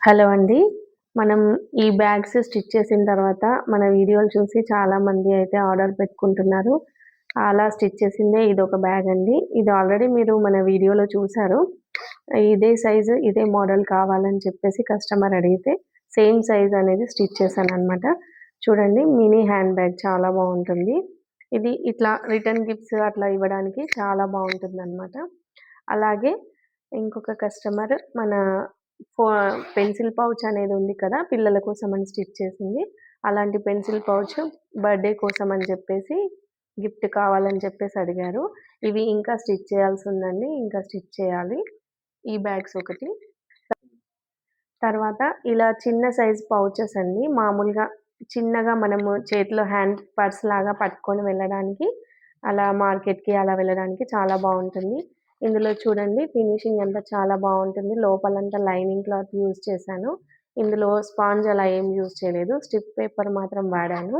Hello అండి. మనం ఈ బ్యాగ్స్ స్టిచ్ చేసిన తర్వాత మన వీడియోలు చూసి చాలామంది అయితే ఆర్డర్ పెట్టుకుంటున్నారు. అలా స్టిచ్ చేసిందే ఇదొక బ్యాగ్ అండి. ఇది ఆల్రెడీ మీరు మన వీడియోలో చూసారు. ఇదే సైజు, ఇదే మోడల్ కావాలని చెప్పేసి కస్టమర్ అడిగితే సేమ్ సైజ్ అనేది స్టిచ్ చేశాననమాట. చూడండి, మినీ హ్యాండ్ బ్యాగ్ చాలా బావుంటుంది. ఇది ఇట్లా రిటర్న్ గిఫ్ట్స్ అట్లా ఇవ్వడానికి చాలా బావుంటుందనమాట. అలాగే ఇంకొక కస్టమర్ మన ఫో పెన్సిల్ పౌచ్ అనేది ఉంది కదా! పిల్లల కోసం అని స్టిచ్ చేసింది. అలాంటి పెన్సిల్ పౌచ్ బర్త్‌డే కోసం అని చెప్పేసి గిఫ్ట్ కావాలని చెప్పేసి అడిగారు. ఇవి ఇంకా స్టిచ్ చేయాల్సుందండి. ఇంకా స్టిచ్ చేయాలి. ఈ బ్యాగ్స్ ఒకటి. తర్వాత ఇలా చిన్న సైజ్ పౌచెస్ అండి. మామూలుగా చిన్నగా మనము చేతిలో హ్యాండ్ పర్స్‌లాగా పట్టుకొని వెళ్ళడానికి, అలా మార్కెట్‌కి అలా వెళ్ళడానికి చాలా బావుంటుంది. ఇందులో చూడండి, ఫినిషింగ్ అంతా చాలా బావుంటుంది. లోపలంతా లైనింగ్ క్లాత్ యూజ్ చేశాను. ఇందులో స్పాంజ్ అలా ఏం యూజ్ చేయలేదు. స్టిఫ్ పేపర్ మాత్రం వాడాను.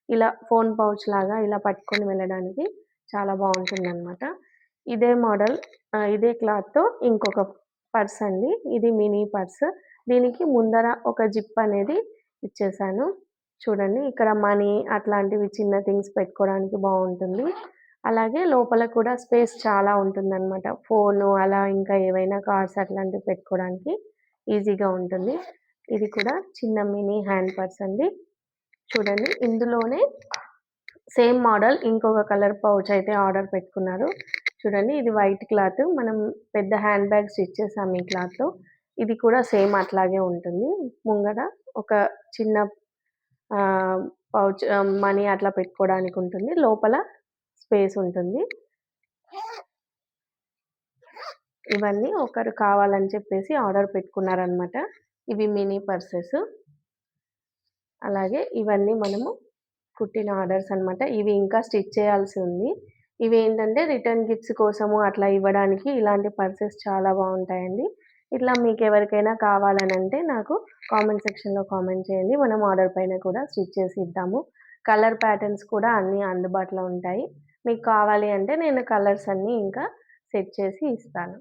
ఇలా ఫోన్ పౌచ్‌లాగా ఇలా పట్టుకొని వెళ్ళడానికి చాలా బావుంటుందనమాట. ఇదే మోడల్ ఇదే క్లాత్‌తో ఇంకొక పర్స్ అండి. ఇది మినీ పర్స్. దీనికి ముందర ఒక జిప్ అనేది ఇచ్చేసాను. చూడండి, ఇక్కడ మనీ అట్లాంటివి చిన్న థింగ్స్ పెట్టుకోవడానికి బావుంటుంది. అలాగే లోపల కూడా స్పేస్ చాలా ఉంటుందనమాట. ఫోను అలా ఇంకా ఏవైనా కార్డ్స్ అట్లాంటివి పెట్టుకోవడానికి ఈజీగా ఉంటుంది. ఇది కూడా చిన్న మినీ హ్యాండ్ పర్స్ అండి. చూడండి, ఇందులోనే సేమ్ మోడల్ ఇంకొక కలర్ పౌచ్ అయితే ఆర్డర్ పెట్టుకున్నారు. చూడండి, ఇది వైట్ క్లాత్. మనం పెద్ద హ్యాండ్ బ్యాగ్ స్టిచ్ చేసాం ఈ క్లాత్‌తో. ఇది కూడా సేమ్ అట్లాగే ఉంటుంది. ముంగడ ఒక చిన్న పౌచ్ మనీ అట్లా పెట్టుకోవడానికి ఉంటుంది. లోపల స్పేస్ ఉంటుంది. ఇవన్నీ ఒకరు కావాలని చెప్పేసి ఆర్డర్ పెట్టుకున్నారనమాట. ఇవి మినీ పర్సెస్. అలాగే ఇవన్నీ మనము కుట్టిన ఆర్డర్స్ అనమాట. ఇవి ఇంకా స్టిచ్ చేయాల్సి ఉంది. ఇవేంటంటే రిటర్న్ గిఫ్ట్స్ కోసము అట్లా ఇవ్వడానికి ఇలాంటి పర్సెస్ చాలా బావుంటాయండి. ఇట్లా మీకెవరికైనా కావాలనంటే నాకు కామెంట్ సెక్షన్‌లో కామెంట్ చేయండి. మనం ఆర్డర్ పైన కూడా స్టిచ్ చేసి ఇద్దాము. కలర్ ప్యాటర్న్స్ కూడా అన్నీ అందుబాటులో ఉంటాయి. మీకు కావాలి అంటే నేను కలర్స్ అన్నీ ఇంకా సెట్ చేసి ఇస్తాను.